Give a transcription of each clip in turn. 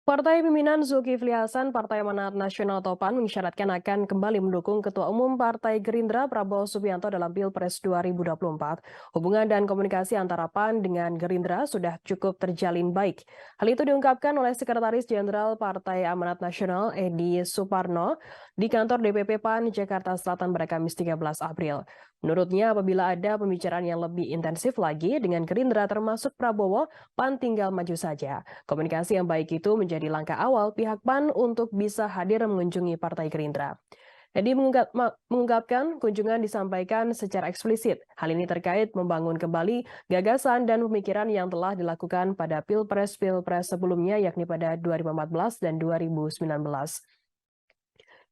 Partai pimpinan Zulkifli Hasan, Partai Amanat Nasional atau PAN mengisyaratkan akan kembali mendukung Ketua Umum Partai Gerindra Prabowo Subianto dalam Pilpres 2024. Hubungan dan komunikasi antara PAN dengan Gerindra sudah cukup terjalin baik. Hal itu diungkapkan oleh Sekretaris Jenderal Partai Amanat Nasional Edi Suparno di kantor DPP PAN Jakarta Selatan pada Kamis 13 April. Menurutnya, apabila ada pembicaraan yang lebih intensif lagi dengan Gerindra termasuk Prabowo, PAN tinggal maju saja. Komunikasi yang baik itu menjadi langkah awal pihak PAN untuk bisa hadir mengunjungi Partai Gerindra. Edi mengungkapkan kunjungan disampaikan secara eksplisit. Hal ini terkait membangun kembali gagasan dan pemikiran yang telah dilakukan pada Pilpres-Pilpres sebelumnya yakni pada 2014 dan 2019.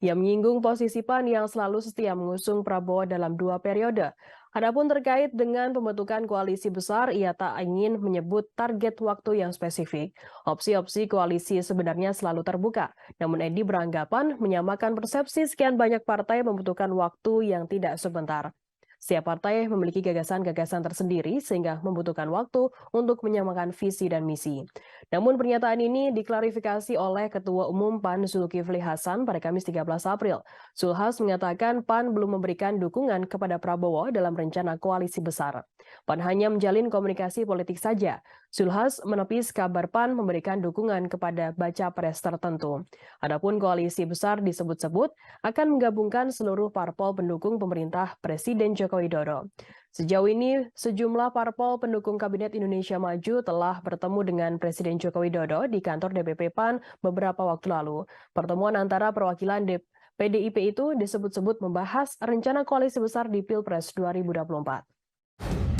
Ia menyinggung posisi PAN yang selalu setia mengusung Prabowo dalam 2 periode. Adapun terkait dengan pembentukan koalisi besar, ia tak ingin menyebut target waktu yang spesifik. Opsi-opsi koalisi sebenarnya selalu terbuka. Namun Edi beranggapan menyamakan persepsi sekian banyak partai membutuhkan waktu yang tidak sebentar. Setiap partai memiliki gagasan-gagasan tersendiri sehingga membutuhkan waktu untuk menyamakan visi dan misi. Namun pernyataan ini diklarifikasi oleh Ketua Umum PAN Zulkifli Hasan pada Kamis 13 April. Zulhas mengatakan PAN belum memberikan dukungan kepada Prabowo dalam rencana koalisi besar. PAN hanya menjalin komunikasi politik saja. Zulhas menepis kabar PAN memberikan dukungan kepada baca pres tertentu. Adapun koalisi besar disebut-sebut akan menggabungkan seluruh parpol pendukung pemerintah Presiden Joko Widodo. Sejauh ini, sejumlah parpol pendukung Kabinet Indonesia Maju telah bertemu dengan Presiden Joko Widodo di kantor DPP PAN beberapa waktu lalu. Pertemuan antara perwakilan PDIP itu disebut-sebut membahas rencana koalisi besar di Pilpres 2024.